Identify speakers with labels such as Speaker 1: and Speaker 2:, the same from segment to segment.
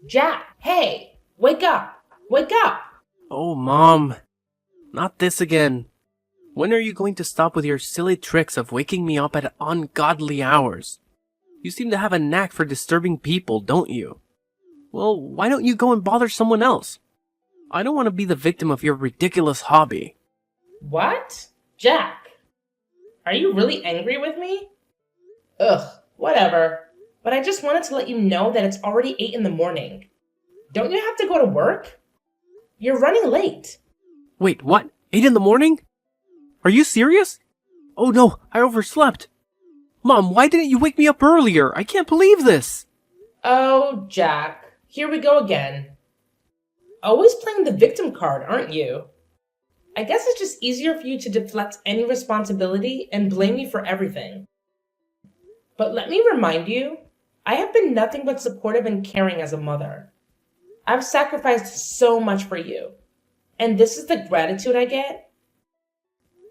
Speaker 1: Jack, hey, wake up! Wake up!
Speaker 2: Oh, Mom, not this again. When are you going to stop with your silly tricks of waking me up at ungodly hours? You seem to have a knack for disturbing people, don't you? Well, why don't you go and bother someone else? I don't want to be the victim of your ridiculous hobby.
Speaker 1: What? Jack, are you really angry with me? Ugh, whatever. But I just wanted to let you know that it's already 8 in the morning. Don't you have to go to work? You're running late.
Speaker 2: Wait, what? 8 in the morning? Are you serious? Oh no, I overslept. Mom, why didn't you wake me up earlier? I can't believe this.
Speaker 1: Oh, Jack, here we go again. Always playing the victim card, aren't you? I guess it's just easier for you to deflect any responsibility and blame me for everything. But let me remind you, I have been nothing but supportive and caring as a mother. I've sacrificed so much for you. And this is the gratitude I get?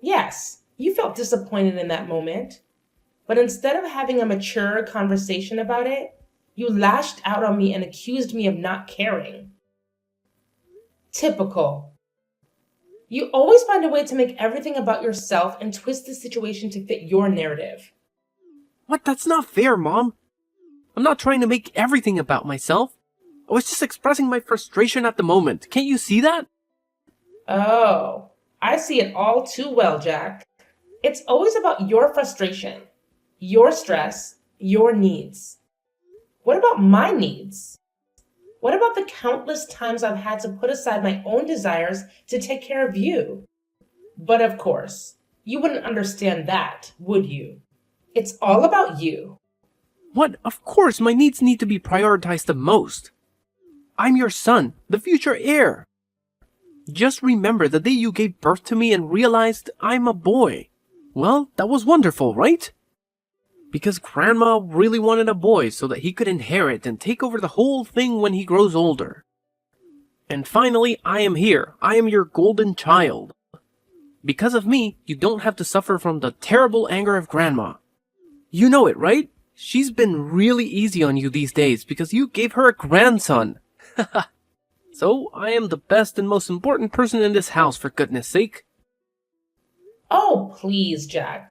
Speaker 1: Yes, you felt disappointed in that moment. But instead of having a mature conversation about it, you lashed out on me and accused me of not caring. Typical. You always find a way to make everything about yourself and twist the situation to fit your narrative.
Speaker 2: What? That's not fair, Mom. I'm not trying to make everything about myself. I was just expressing my frustration at the moment. Can't you see that?
Speaker 1: Oh, I see it all too well, Jack. It's always about your frustration, your stress, your needs. What about my needs? What about the countless times I've had to put aside my own desires to take care of you? But of course, you wouldn't understand that, would you? It's all about you.
Speaker 2: What? Of course, my needs need to be prioritized the most. I'm your son, the future heir. Just remember the day you gave birth to me and realized I'm a boy. Well, that was wonderful, right? Because Grandma really wanted a boy so that he could inherit and take over the whole thing when he grows older. And finally, I am here. I am your golden child. Because of me, you don't have to suffer from the terrible anger of Grandma. You know it, right? She's been really easy on you these days because you gave her a grandson. So, I am the best and most important person in this house, for goodness sake.
Speaker 1: Oh, please, Jack.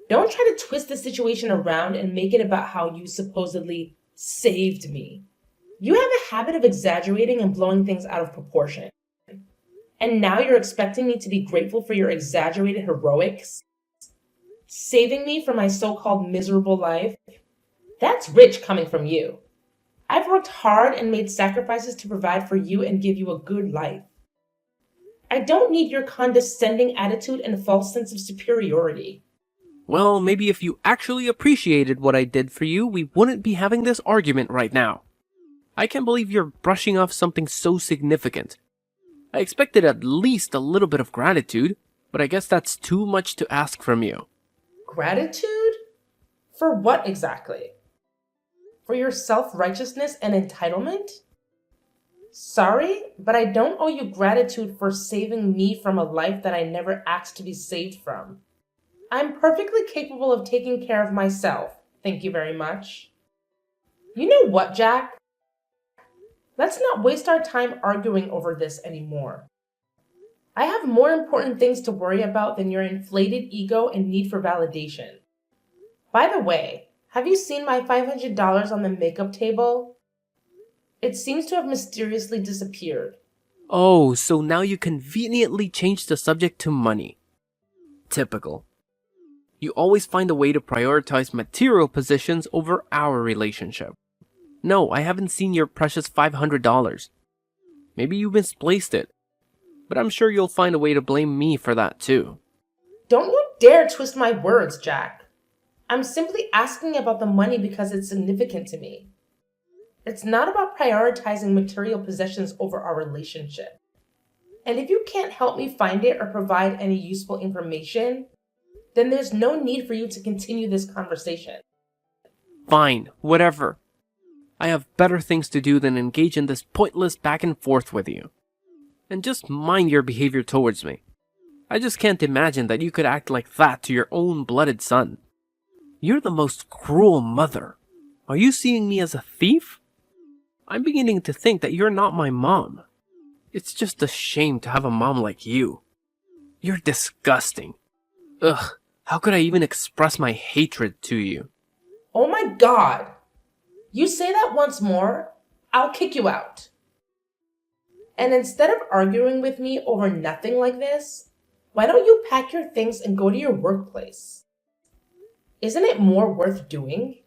Speaker 1: Don't try to twist the situation around and make it about how you supposedly saved me. You have a habit of exaggerating and blowing things out of proportion. And now you're expecting me to be grateful for your exaggerated heroics? Saving me from my so-called miserable life? That's rich coming from you. I've worked hard and made sacrifices to provide for you and give you a good life. I don't need your condescending attitude and false sense of superiority.
Speaker 2: Well, maybe if you actually appreciated what I did for you, we wouldn't be having this argument right now. I can't believe you're brushing off something so significant. I expected at least a little bit of gratitude, but I guess that's too much to ask from you.
Speaker 1: Gratitude? For what exactly? For your self-righteousness and entitlement? Sorry, but I don't owe you gratitude for saving me from a life that I never asked to be saved from. I'm perfectly capable of taking care of myself, thank you very much. You know what, Jack? Let's not waste our time arguing over this anymore. I have more important things to worry about than your inflated ego and need for validation. By the way, have you seen my $500 on the makeup table? It seems to have mysteriously disappeared.
Speaker 2: Oh, so now you conveniently changed the subject to money. Typical. You always find a way to prioritize material possessions over our relationship. No, I haven't seen your precious $500. Maybe you misplaced it. But I'm sure you'll find a way to blame me for that too.
Speaker 1: Don't you dare twist my words, Jack. I'm simply asking about the money because it's significant to me. It's not about prioritizing material possessions over our relationship. And if you can't help me find it or provide any useful information, then there's no need for you to continue this conversation.
Speaker 2: Fine, whatever. I have better things to do than engage in this pointless back and forth with you. And just mind your behavior towards me. I just can't imagine that you could act like that to your own blooded son. You're the most cruel mother. Are you seeing me as a thief? I'm beginning to think that you're not my mom. It's just a shame to have a mom like you. You're disgusting. Ugh, how could I even express my hatred to you?
Speaker 1: Oh my god! You say that once more, I'll kick you out. And instead of arguing with me over nothing like this, why don't you pack your things and go to your workplace? Isn't it more worth doing?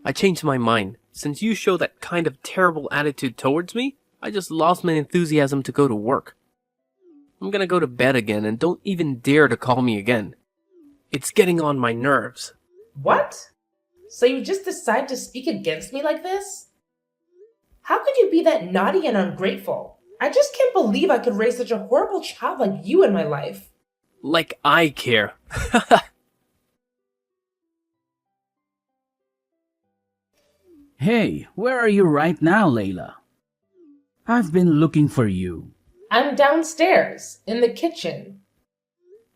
Speaker 2: I changed my mind. Since you show that kind of terrible attitude towards me, I just lost my enthusiasm to go to work. I'm gonna go to bed again and don't even dare to call me again. It's getting on my nerves.
Speaker 1: What? So you just decide to speak against me like this? How could you be that naughty and ungrateful? I just can't believe I could raise such a horrible child like you in my life.
Speaker 2: Like I care.
Speaker 3: Hey, where are you right now, Layla? I've been looking for you.
Speaker 1: I'm downstairs, in the kitchen.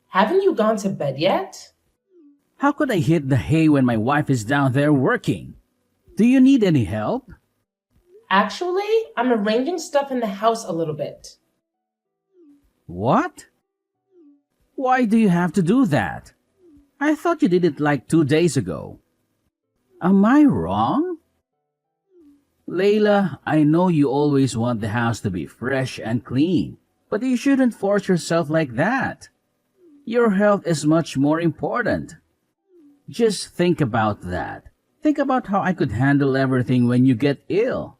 Speaker 1: Haven't you gone to bed yet?
Speaker 3: How could I hit the hay when my wife is down there working? Do you need any help?
Speaker 1: Actually, I'm arranging stuff in the house a little bit.
Speaker 3: What? Why do you have to do that? I thought you did it like 2 days ago. Am I wrong? Layla, I know you always want the house to be fresh and clean, but you shouldn't force yourself like that. Your health is much more important. Just think about that. Think about how I could handle everything when you get ill.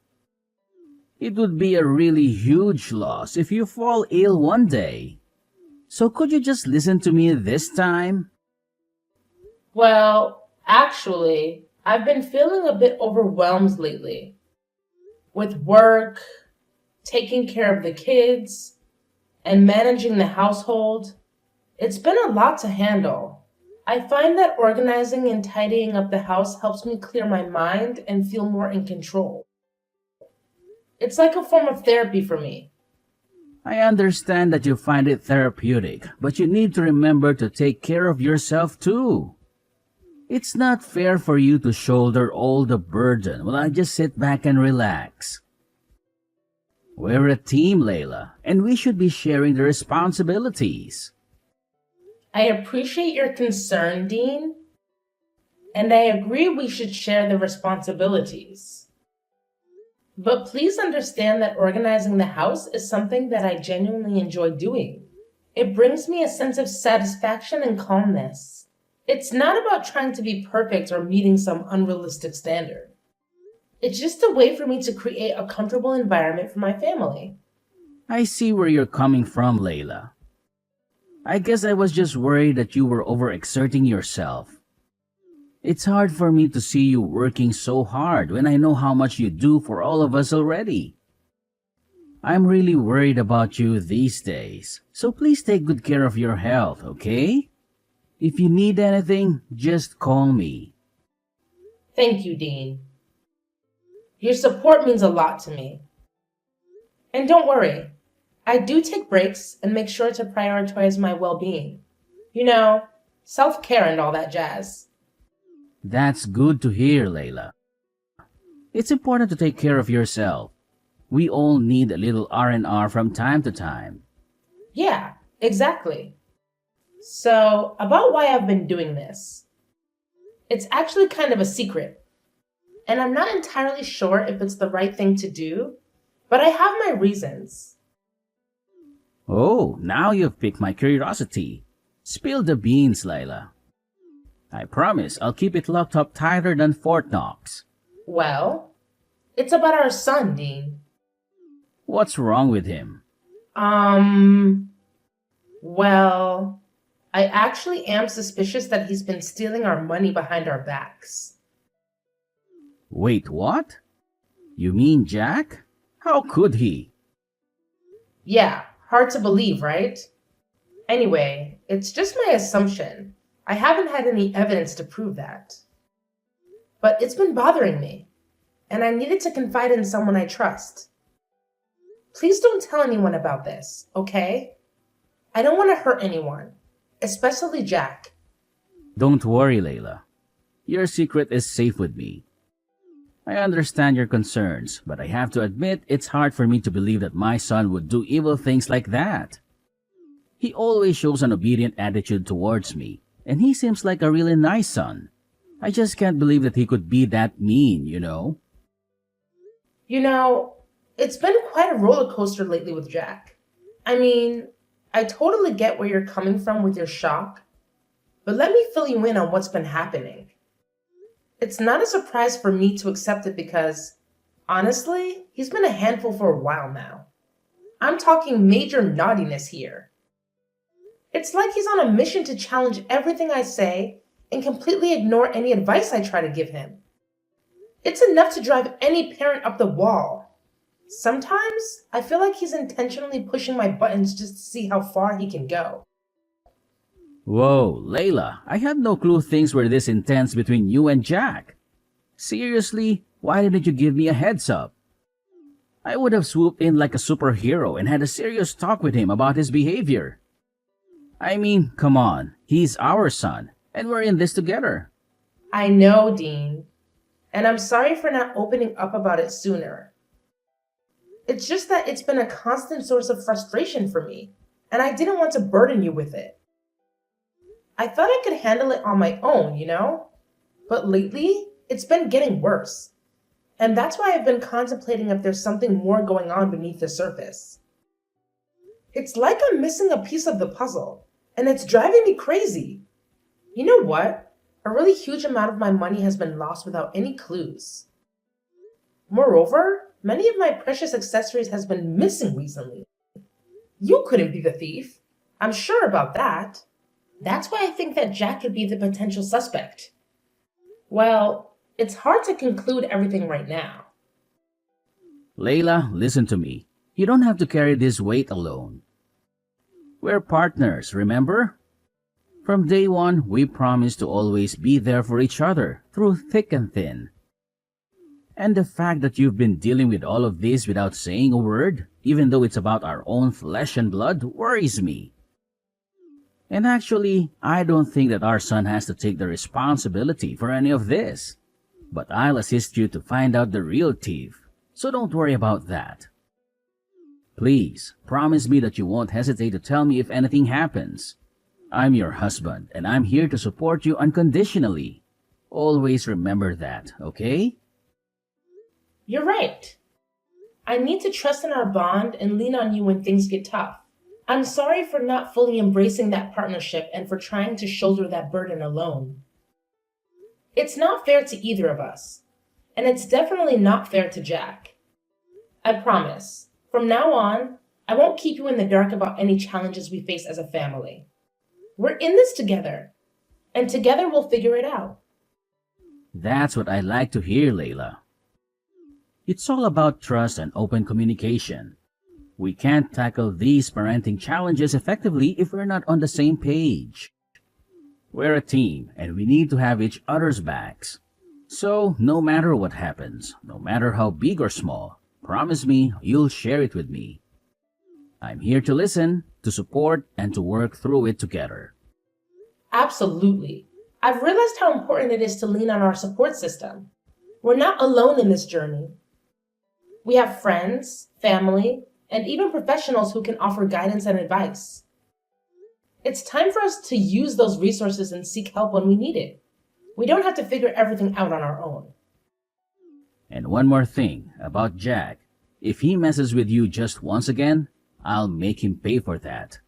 Speaker 3: It would be a really huge loss if you fall ill one day. So could you just listen to me this time?
Speaker 1: Well, actually, I've been feeling a bit overwhelmed lately. With work, taking care of the kids, and managing the household. It's been a lot to handle. I find that organizing and tidying up the house helps me clear my mind and feel more in control. It's like a form of therapy for me.
Speaker 3: I understand that you find it therapeutic, but you need to remember to take care of yourself too. It's not fair for you to shoulder all the burden while I just sit back and relax. We're a team, Layla, and we should be sharing the responsibilities.
Speaker 1: I appreciate your concern, Dean, and I agree we should share the responsibilities. But please understand that organizing the house is something that I genuinely enjoy doing. It brings me a sense of satisfaction and calmness. It's not about trying to be perfect or meeting some unrealistic standard. It's just a way for me to create a comfortable environment for my family.
Speaker 3: I see where you're coming from, Layla. I guess I was just worried that you were overexerting yourself. It's hard for me to see you working so hard when I know how much you do for all of us already. I'm really worried about you these days, so please take good care of your health, okay? If you need anything, just call me.
Speaker 1: Thank you, Dean. Your support means a lot to me. And don't worry, I do take breaks and make sure to prioritize my well-being. You know, self-care and all that jazz.
Speaker 3: That's good to hear, Layla. It's important to take care of yourself. We all need a little R&R from time to time.
Speaker 1: Yeah, exactly. So, about why I've been doing this. It's actually kind of a secret. And I'm not entirely sure if it's the right thing to do, but I have my reasons.
Speaker 3: Oh, now you've piqued my curiosity. Spill the beans, Layla. I promise I'll keep it locked up tighter than Fort Knox.
Speaker 1: Well, it's about our son, Dean.
Speaker 3: What's wrong with him?
Speaker 1: Well, I actually am suspicious that he's been stealing our money behind our backs.
Speaker 3: Wait, what? You mean Jack? How could he?
Speaker 1: Yeah, hard to believe, right? Anyway, it's just my assumption. I haven't had any evidence to prove that. But it's been bothering me, and I needed to confide in someone I trust. Please don't tell anyone about this, okay? I don't want to hurt anyone, especially Jack.
Speaker 3: Don't worry, Layla. Your secret is safe with me. I understand your concerns, but I have to admit it's hard for me to believe that my son would do evil things like that. He always shows an obedient attitude towards me, and he seems like a really nice son. I just can't believe that he could be that mean, you know?
Speaker 1: You know, it's been quite a roller coaster lately with Jack. I mean, I totally get where you're coming from with your shock, but let me fill you in on what's been happening. It's not a surprise for me to accept it because, honestly, he's been a handful for a while now. I'm talking major naughtiness here. It's like he's on a mission to challenge everything I say and completely ignore any advice I try to give him. It's enough to drive any parent up the wall. Sometimes I feel like he's intentionally pushing my buttons just to see how far he can go.
Speaker 3: Whoa, Layla, I had no clue things were this intense between you and Jack. Seriously, why didn't you give me a heads up? I would have swooped in like a superhero and had a serious talk with him about his behavior. I mean, come on, he's our son, and we're in this together.
Speaker 1: I know, Dean, and I'm sorry for not opening up about it sooner. It's just that it's been a constant source of frustration for me, and I didn't want to burden you with it. I thought I could handle it on my own, you know? But lately, it's been getting worse. And that's why I've been contemplating if there's something more going on beneath the surface. It's like I'm missing a piece of the puzzle, and it's driving me crazy. You know what? A really huge amount of my money has been lost without any clues. Moreover, many of my precious accessories has been missing recently. You couldn't be the thief. I'm sure about that. That's why I think that Jack could be the potential suspect. Well, it's hard to conclude everything right now.
Speaker 3: Layla, listen to me. You don't have to carry this weight alone. We're partners, remember? From day one, we promised to always be there for each other, through thick and thin. And the fact that you've been dealing with all of this without saying a word, even though it's about our own flesh and blood, worries me. And actually, I don't think that our son has to take the responsibility for any of this. But I'll assist you to find out the real thief, so don't worry about that. Please, promise me that you won't hesitate to tell me if anything happens. I'm your husband, and I'm here to support you unconditionally. Always remember that, okay?
Speaker 1: You're right. I need to trust in our bond and lean on you when things get tough. I'm sorry for not fully embracing that partnership and for trying to shoulder that burden alone. It's not fair to either of us, and it's definitely not fair to Jack. I promise, from now on, I won't keep you in the dark about any challenges we face as a family. We're in this together, and together we'll figure it out.
Speaker 3: That's what I like to hear, Layla. It's all about trust and open communication. We can't tackle these parenting challenges effectively if we're not on the same page. We're a team, and we need to have each other's backs. So, no matter what happens, no matter how big or small, promise me you'll share it with me. I'm here to listen, to support, and to work through it together.
Speaker 1: Absolutely. I've realized how important it is to lean on our support system. We're not alone in this journey. We have friends, family, and even professionals who can offer guidance and advice. It's time for us to use those resources and seek help when we need it. We don't have to figure everything out on our own.
Speaker 3: And one more thing about Jack. If he messes with you just once again, I'll make him pay for that.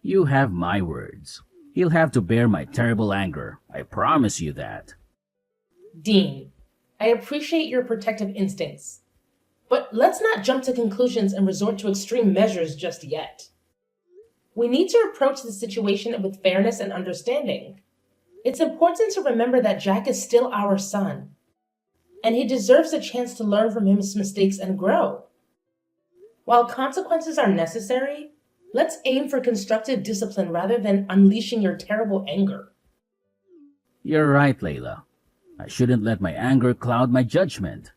Speaker 3: You have my words. He'll have to bear my terrible anger. I promise you that.
Speaker 1: Dean, I appreciate your protective instincts, but let's not jump to conclusions and resort to extreme measures just yet. We need to approach the situation with fairness and understanding. It's important to remember that Jack is still our son, and he deserves a chance to learn from his mistakes and grow. While consequences are necessary, let's aim for constructive discipline rather than unleashing your terrible anger.
Speaker 3: You're right, Layla. I shouldn't let my anger cloud my judgment.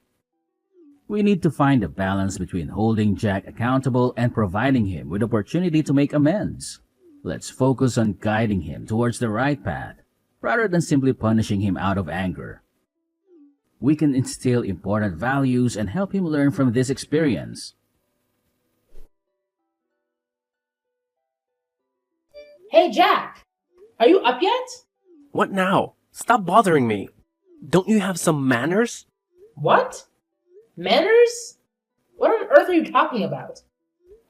Speaker 3: We need to find a balance between holding Jack accountable and providing him with opportunity to make amends. Let's focus on guiding him towards the right path, rather than simply punishing him out of anger. We can instill important values and help him learn from this experience.
Speaker 1: Hey, Jack! Are you up yet?
Speaker 2: What now? Stop bothering me. Don't you have some manners?
Speaker 1: What? Manners? What on earth are you talking about?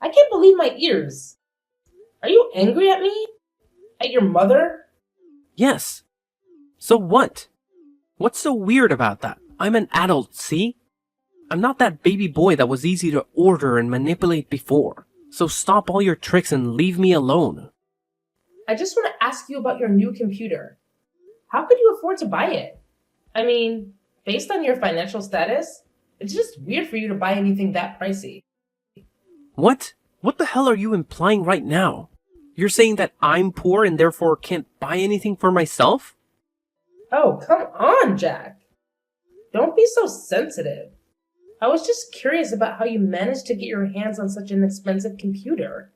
Speaker 1: I can't believe my ears. Are you angry at me? At your mother?
Speaker 2: Yes. So what? What's so weird about that? I'm an adult, see? I'm not that baby boy that was easy to order and manipulate before. So stop all your tricks and leave me alone.
Speaker 1: I just want to ask you about your new computer. How could you afford to buy it? I mean, based on your financial status, it's just weird for you to buy anything that pricey.
Speaker 2: What? What the hell are you implying right now? You're saying that I'm poor and therefore can't buy anything for myself?
Speaker 1: Oh, come on, Jack. Don't be so sensitive. I was just curious about how you managed to get your hands on such an expensive computer.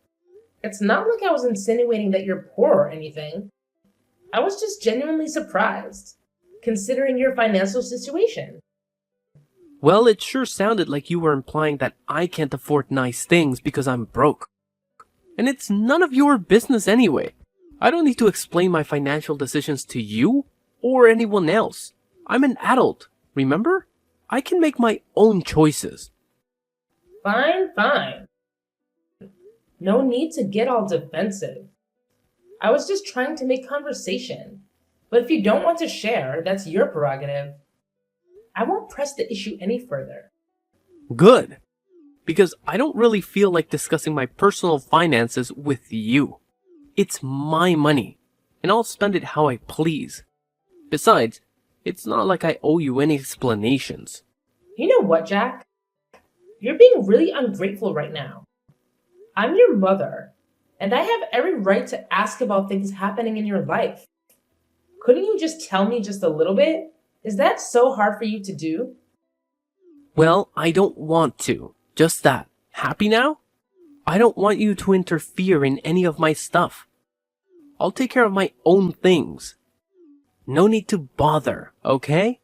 Speaker 1: It's not like I was insinuating that you're poor or anything. I was just genuinely surprised, considering your financial situation.
Speaker 2: Well, it sure sounded like you were implying that I can't afford nice things because I'm broke. And it's none of your business anyway. I don't need to explain my financial decisions to you or anyone else. I'm an adult, remember? I can make my own choices.
Speaker 1: Fine. No need to get all defensive. I was just trying to make conversation. But if you don't want to share, that's your prerogative. I won't press the issue any further.
Speaker 2: Good. Because I don't really feel like discussing my personal finances with you. It's my money, and I'll spend it how I please. Besides, it's not like I owe you any explanations.
Speaker 1: You know what, Jack? You're being really ungrateful right now. I'm your mother, and I have every right to ask about things happening in your life. Couldn't you just tell me just a little bit? Is that so hard for you to do?
Speaker 2: Well, I don't want to. Just that. Happy now? I don't want you to interfere in any of my stuff. I'll take care of my own things. No need to bother, okay?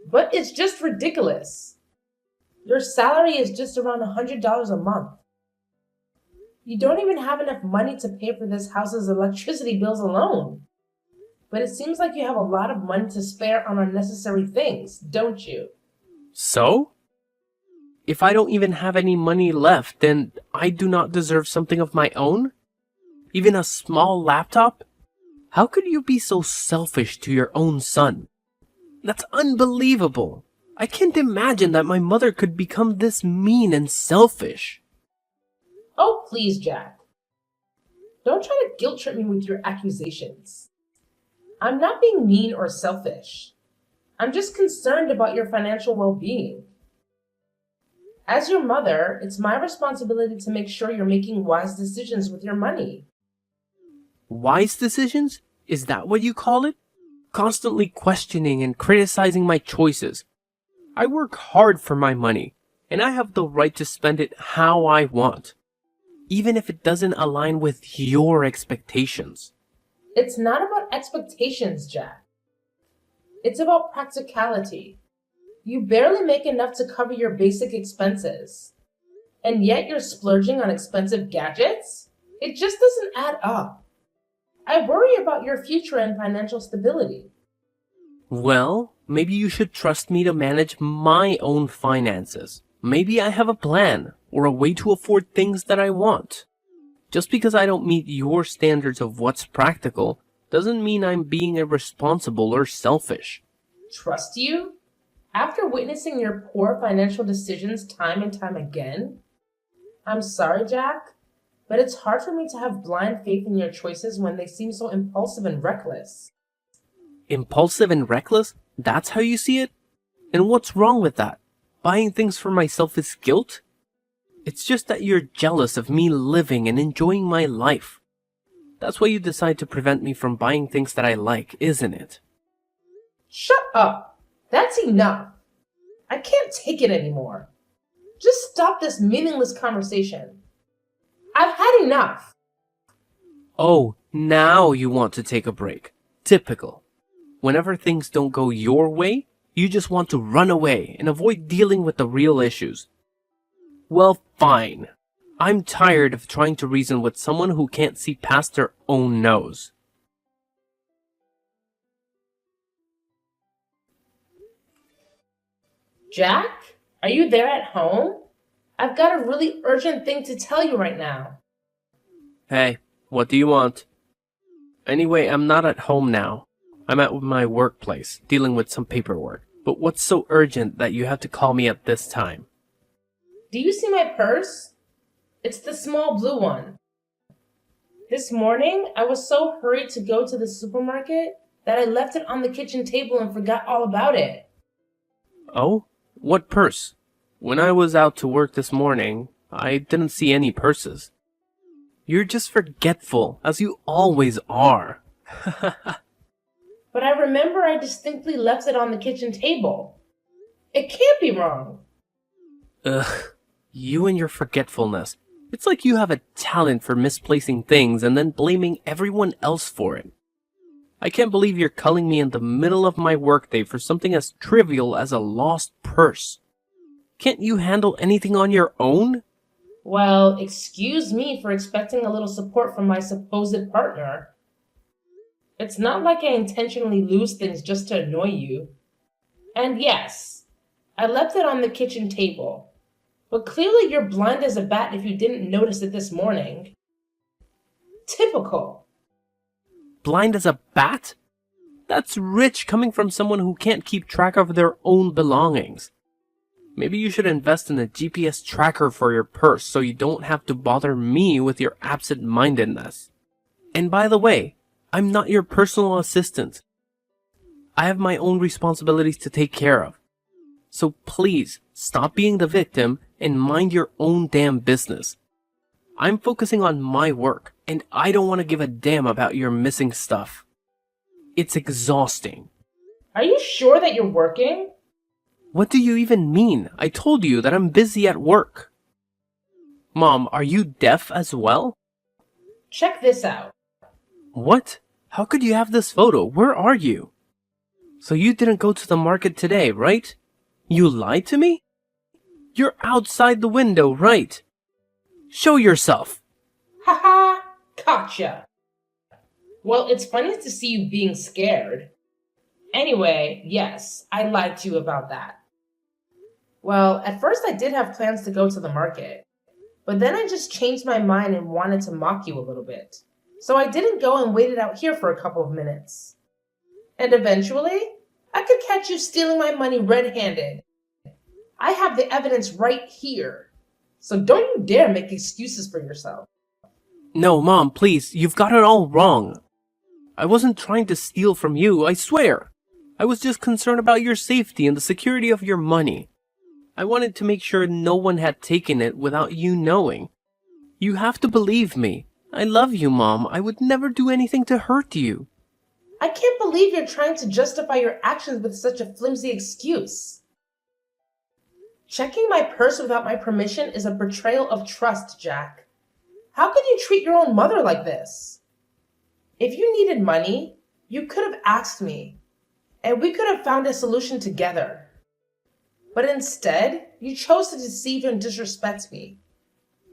Speaker 1: But it's just ridiculous. Your salary is just around $100 a month. You don't even have enough money to pay for this house's electricity bills alone. But it seems like you have a lot of money to spare on unnecessary things, don't you?
Speaker 2: So? If I don't even have any money left, then I do not deserve something of my own? Even a small laptop? How could you be so selfish to your own son? That's unbelievable. I can't imagine that my mother could become this mean and selfish.
Speaker 1: Oh, please, Jack. Don't try to guilt trip me with your accusations. I'm not being mean or selfish. I'm just concerned about your financial well-being. As your mother, it's my responsibility to make sure you're making wise decisions with your money.
Speaker 2: Wise decisions? Is that what you call it? Constantly questioning and criticizing my choices. I work hard for my money, and I have the right to spend it how I want, even if it doesn't align with your expectations.
Speaker 1: It's not about expectations, Jack. It's about practicality. You barely make enough to cover your basic expenses. And yet you're splurging on expensive gadgets? It just doesn't add up. I worry about your future and financial stability.
Speaker 2: Well, maybe you should trust me to manage my own finances. Maybe I have a plan or a way to afford things that I want. Just because I don't meet your standards of what's practical doesn't mean I'm being irresponsible or selfish.
Speaker 1: Trust you? After witnessing your poor financial decisions time and time again? I'm sorry, Jack, but it's hard for me to have blind faith in your choices when they seem so impulsive and reckless.
Speaker 2: Impulsive and reckless? That's how you see it? And what's wrong with that? Buying things for myself is guilt? It's just that you're jealous of me living and enjoying my life. That's why you decide to prevent me from buying things that I like, isn't it?
Speaker 1: Shut up! That's enough! I can't take it anymore. Just stop this meaningless conversation. I've had enough.
Speaker 2: Oh, now you want to take a break. Typical. Whenever things don't go your way, You just want to run away and avoid dealing with the real issues. Well, fine. I'm tired of trying to reason with someone who can't see past their own nose.
Speaker 1: Jack, are you there at home? I've got a really urgent thing to tell you right now.
Speaker 2: Hey, what do you want? Anyway, I'm not at home now. I'm at my workplace, dealing with some paperwork. But what's so urgent that you have to call me at this time?
Speaker 1: Do you see my purse? It's the small blue one. This morning, I was so hurried to go to the supermarket that I left it on the kitchen table and forgot all about it.
Speaker 2: Oh? What purse? When I was out to work this morning, I didn't see any purses. You're just forgetful, as you always are.
Speaker 1: But I remember I distinctly left it on the kitchen table. It can't be wrong.
Speaker 2: Ugh, you and your forgetfulness. It's like you have a talent for misplacing things and then blaming everyone else for it. I can't believe you're calling me in the middle of my workday for something as trivial as a lost purse. Can't you handle anything on your own?
Speaker 1: Well, excuse me for expecting a little support from my supposed partner. It's not like I intentionally lose things just to annoy you. And yes, I left it on the kitchen table. But clearly you're blind as a bat if you didn't notice it this morning. Typical.
Speaker 2: Blind as a bat? That's rich coming from someone who can't keep track of their own belongings. Maybe you should invest in a GPS tracker for your purse so you don't have to bother me with your absent-mindedness. And by the way, I'm not your personal assistant. I have my own responsibilities to take care of. So please, stop being the victim and mind your own damn business. I'm focusing on my work, and I don't want to give a damn about your missing stuff. It's exhausting.
Speaker 1: Are you sure that you're working?
Speaker 2: What do you even mean? I told you that I'm busy at work. Mom, are you deaf as well?
Speaker 1: Check this out.
Speaker 2: What? How could you have this photo? Where are you? So you didn't go to the market today, right? You lied to me? You're outside the window, right? Show yourself.
Speaker 1: Haha, gotcha. Well, it's funny to see you being scared. Anyway, yes, I lied to you about that. Well, at first I did have plans to go to the market, but then I just changed my mind and wanted to mock you a little bit. So I didn't go and waited out here for a couple of minutes. And eventually, I could catch you stealing my money red-handed. I have the evidence right here. So don't you dare make excuses for yourself.
Speaker 2: No, Mom, please, you've got it all wrong. I wasn't trying to steal from you, I swear. I was just concerned about your safety and the security of your money. I wanted to make sure no one had taken it without you knowing. You have to believe me. I love you, Mom. I would never do anything to hurt you.
Speaker 1: I can't believe you're trying to justify your actions with such a flimsy excuse. Checking my purse without my permission is a betrayal of trust, Jack. How could you treat your own mother like this? If you needed money, you could have asked me, and we could have found a solution together. But instead, you chose to deceive and disrespect me.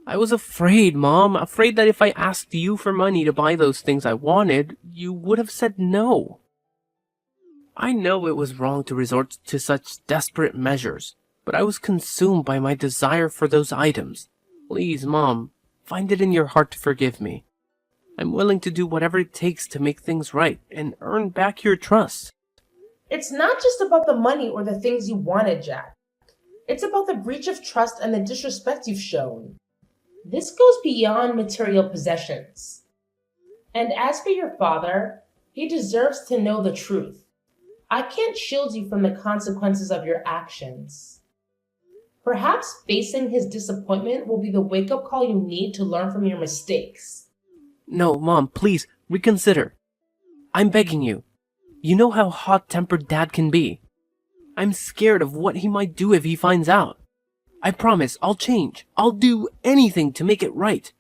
Speaker 2: I was afraid, Mom. Afraid that if I asked you for money to buy those things I wanted, you would have said no. I know it was wrong to resort to such desperate measures, but I was consumed by my desire for those items. Please, Mom, find it in your heart to forgive me. I'm willing to do whatever it takes to make things right and earn back your trust.
Speaker 1: It's not just about the money or the things you wanted, Jack. It's about the breach of trust and the disrespect you've shown. This goes beyond material possessions. And as for your father, he deserves to know the truth. I can't shield you from the consequences of your actions. Perhaps facing his disappointment will be the wake-up call you need to learn from your mistakes.
Speaker 2: No, Mom, please, reconsider. I'm begging you. You know how hot-tempered Dad can be. I'm scared of what he might do if he finds out. I promise I'll change. I'll do anything to make it right.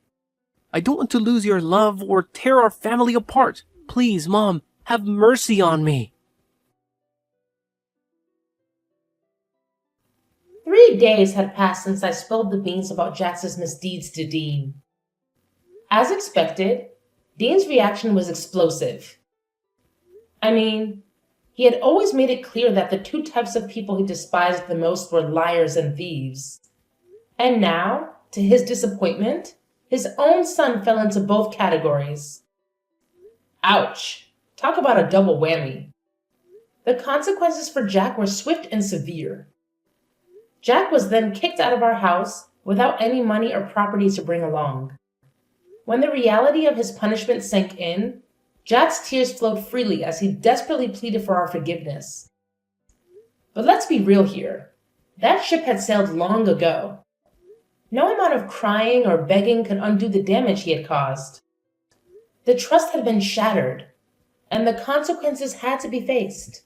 Speaker 2: I don't want to lose your love or tear our family apart. Please, Mom, have mercy on me.
Speaker 1: 3 days had passed since I spilled the beans about Jax's misdeeds to Dean. As expected, Dean's reaction was explosive. I mean, he had always made it clear that the two types of people he despised the most were liars and thieves. And now, to his disappointment, his own son fell into both categories. Ouch! Talk about a double whammy. The consequences for Jack were swift and severe. Jack was then kicked out of our house without any money or property to bring along. When the reality of his punishment sank in, Jack's tears flowed freely as he desperately pleaded for our forgiveness. But let's be real here. That ship had sailed long ago. No amount of crying or begging could undo the damage he had caused. The trust had been shattered, and the consequences had to be faced.